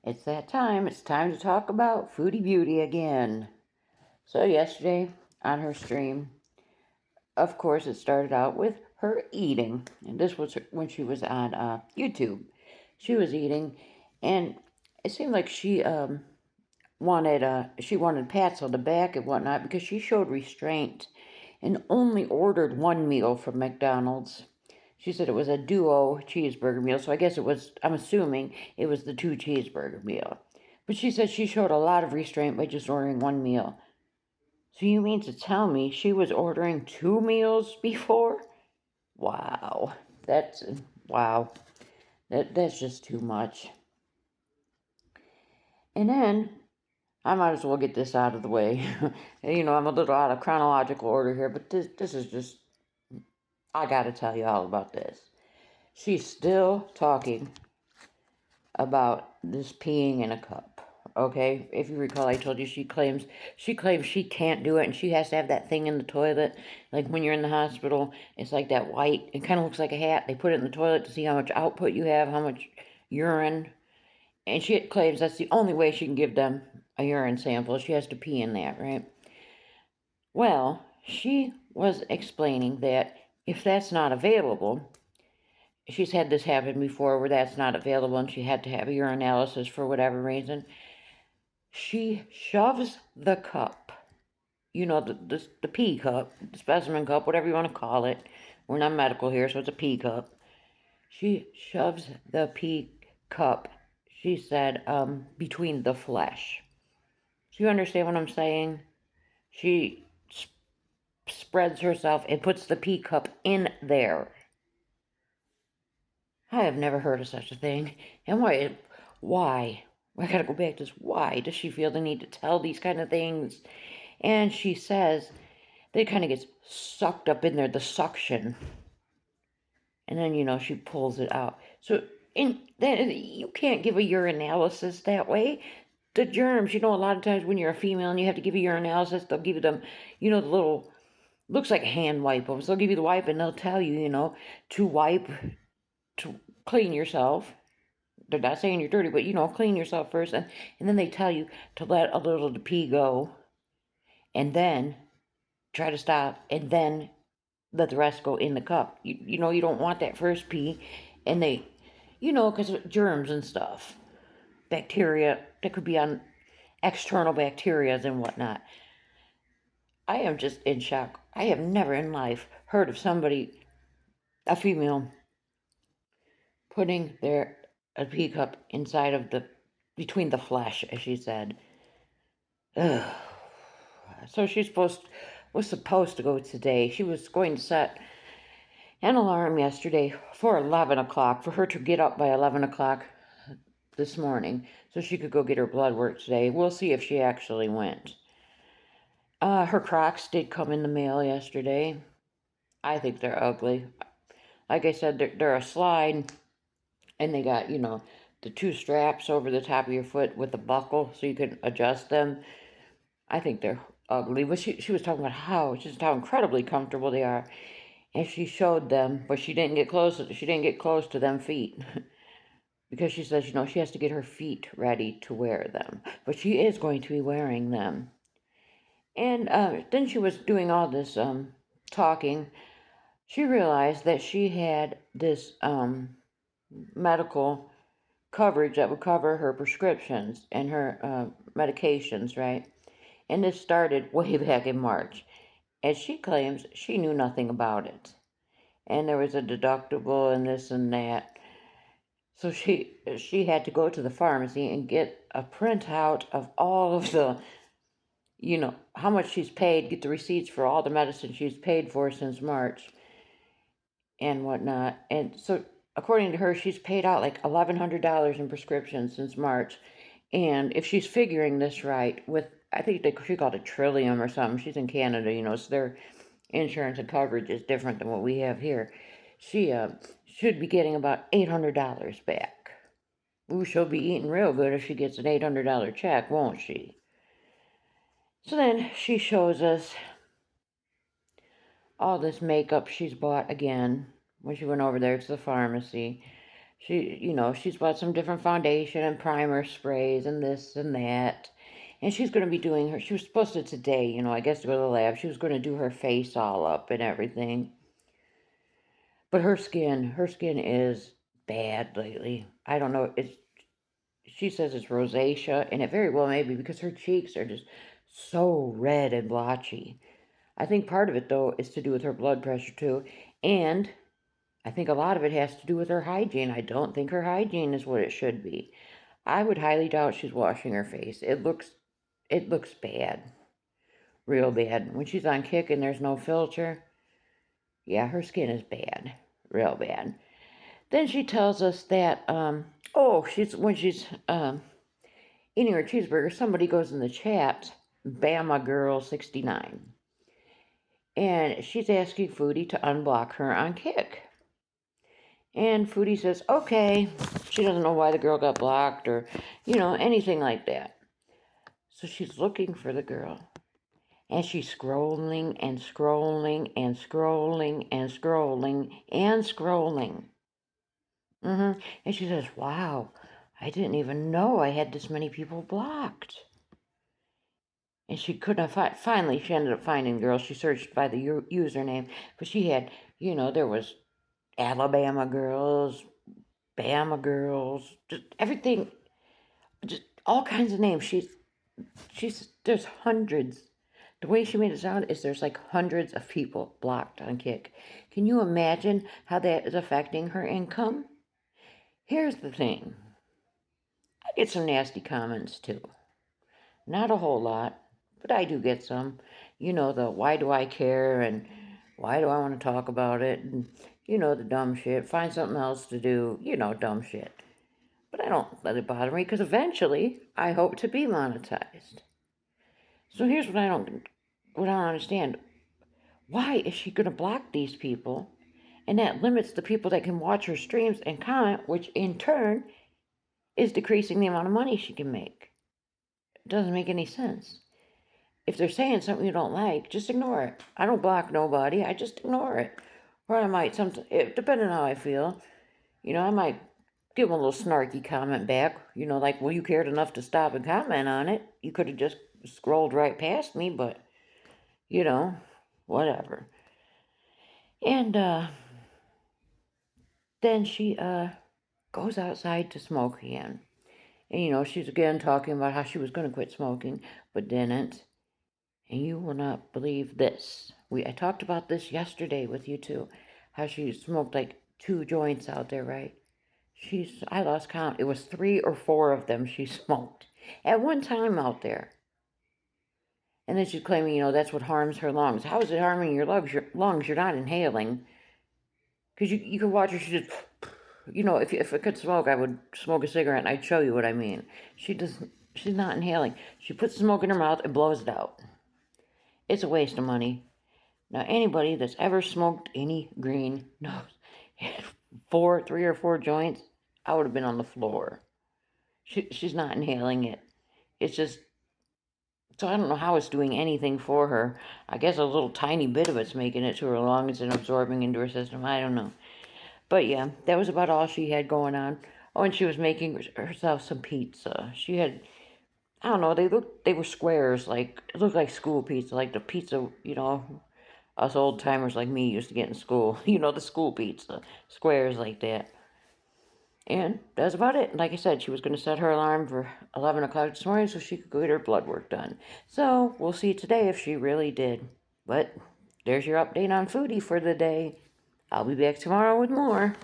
It's that time. It's time to talk about Foodie Beauty again. So, yesterday on her stream, of course, it started out with her eating. And this was when she was on YouTube. She was eating, and it seemed like she wanted pats on the back and whatnot because she showed restraint and only ordered one meal from McDonald's. She said it was a duo cheeseburger meal, so I'm assuming it was the two cheeseburger meal. But she said she showed a lot of restraint by just ordering one meal. So you mean to tell me she was ordering two meals before? Wow. Wow. That's just too much. And then I might as well get this out of the way. I'm a little out of chronological order here, but this is just, I gotta tell you all about this. She's still talking about this peeing in a cup. Okay, if you recall, I told you she claims she can't do it, and she has to have that thing in the toilet. Like when you're in the hospital, it's like that white. It kind of looks like a hat. They put it in the toilet to see how much output you have, how much urine. And she claims that's the only way she can give them a urine sample. She has to pee in that, right? Well, she was explaining that if that's not available, she's had this happen before where that's not available and she had to have a urinalysis for whatever reason. She shoves the cup, the pee cup, the specimen cup, whatever you want to call it. We're not medical here, so it's a pee cup. She shoves the pee cup, she said, between the flesh. Do you understand what I'm saying? She spreads herself and puts the pee cup in there. I have never heard of such a thing. And why? I gotta go back to this. Why does she feel the need to tell these kind of things? And she says that it kind of gets sucked up in there, the suction. And then, she pulls it out. So, you can't give a urinalysis that way. The germs, a lot of times when you're a female and you have to give a urinalysis, they'll give you them, the little, looks like a hand wipe. So they'll give you the wipe and they'll tell you, to wipe, to clean yourself. They're not saying you're dirty, but clean yourself first, and then they tell you to let a little of the pee go, and then try to stop, and then let the rest go in the cup. You don't want that first pee, and they, because of germs and stuff, bacteria that could be on external bacterias and whatnot. I am just in shock. I have never in life heard of somebody, a female, putting a pee cup inside of between the flesh, as she said. Ugh. So was supposed to go today. She was going to set an alarm yesterday for 11 o'clock, for her to get up by 11 o'clock this morning, so she could go get her blood work today. We'll see if she actually went. Her Crocs did come in the mail yesterday. I think they're ugly. Like I said, they're a slide, and they got, the two straps over the top of your foot with a buckle so you can adjust them. I think they're ugly, but she was talking about how incredibly comfortable they are, and she showed them, but she didn't get close. She didn't get close to them feet because she says she has to get her feet ready to wear them, but she is going to be wearing them. And then she was doing all this talking. She realized that she had this medical coverage that would cover her prescriptions and her medications, right? And this started way back in March. As she claims, she knew nothing about it. And there was a deductible and this and that. So she had to go to the pharmacy and get a printout of all of the, how much she's paid, get the receipts for all the medicine she's paid for since March and whatnot. And so, according to her, she's paid out like $1,100 in prescriptions since March. And if she's figuring this right, I think she called it Trillium or something. She's in Canada, so their insurance and coverage is different than what we have here. She should be getting about $800 back. Ooh, she'll be eating real good if she gets an $800 check, won't she? So then she shows us all this makeup she's bought again when she went over there to the pharmacy. She's bought some different foundation and primer sprays and this and that. And she's going to be doing she was supposed to today, I guess to go to the lab. She was going to do her face all up and everything. But her skin is bad lately. I don't know. She says it's rosacea, and it very well may be because her cheeks are just so red and blotchy. I think part of it, though, is to do with her blood pressure, too. And I think a lot of it has to do with her hygiene. I don't think her hygiene is what it should be. I would highly doubt she's washing her face. It looks bad. Real bad. When she's on Kick and there's no filter, yeah, her skin is bad. Real bad. Then she tells us that, when she's eating her cheeseburger, somebody goes in the chat, Bama Girl 69, and she's asking Foodie to unblock her on Kick. And Foodie says, okay. She doesn't know why the girl got blocked or, anything like that. So she's looking for the girl. And she's scrolling and scrolling and scrolling and scrolling and scrolling. And she says, wow, I didn't even know I had this many people blocked. And she couldn't have finally she ended up finding the girl. She searched by the username, but she had, there was Alabama girls, Bama girls, just everything, just all kinds of names. There's hundreds. The way she made it sound is there's like hundreds of people blocked on Kick. Can you imagine how that is affecting her income? Here's the thing. I get some nasty comments too. Not a whole lot, but I do get some. The why do I care and why do I want to talk about it? And, the dumb shit. Find something else to do, dumb shit. But I don't let it bother me because eventually I hope to be monetized. So here's what I don't understand. Why is she going to block these people? And that limits the people that can watch her streams and comment, which in turn is decreasing the amount of money she can make. It doesn't make any sense. If they're saying something you don't like, just ignore it. I don't block nobody. I just ignore it. Or I might, depending on how I feel, I might give them a little snarky comment back. Like, well, you cared enough to stop and comment on it. You could have just scrolled right past me, but, whatever. And then she goes outside to smoke again. And, she's again talking about how she was going to quit smoking, but didn't. And you will not believe this. I talked about this yesterday with you too. How she smoked like 2 joints out there, right? I lost count. It was 3 or 4 of them she smoked at one time out there. And then she's claiming, that's what harms her lungs. How is it harming your lungs? You're not inhaling. Because you can watch her, she just, if I could smoke, I would smoke a cigarette and I'd show you what I mean. She's not inhaling. She puts smoke in her mouth and blows it out. It's a waste of money. Now, anybody that's ever smoked any green knows 3 or 4 joints, I would have been on the floor. She's not inhaling it. It's just, so I don't know how it's doing anything for her. I guess a little tiny bit of it's making it to her lungs and absorbing into her system. I don't know. But yeah, that was about all she had going on. Oh, and she was making herself some pizza. She had, I don't know, they were squares, it looked like school pizza, like the pizza, us old timers like me used to get in school. The school pizza, squares like that. And that's about it. Like I said, she was going to set her alarm for 11 o'clock this morning so she could go get her blood work done. So we'll see today if she really did. But there's your update on Foodie for the day. I'll be back tomorrow with more.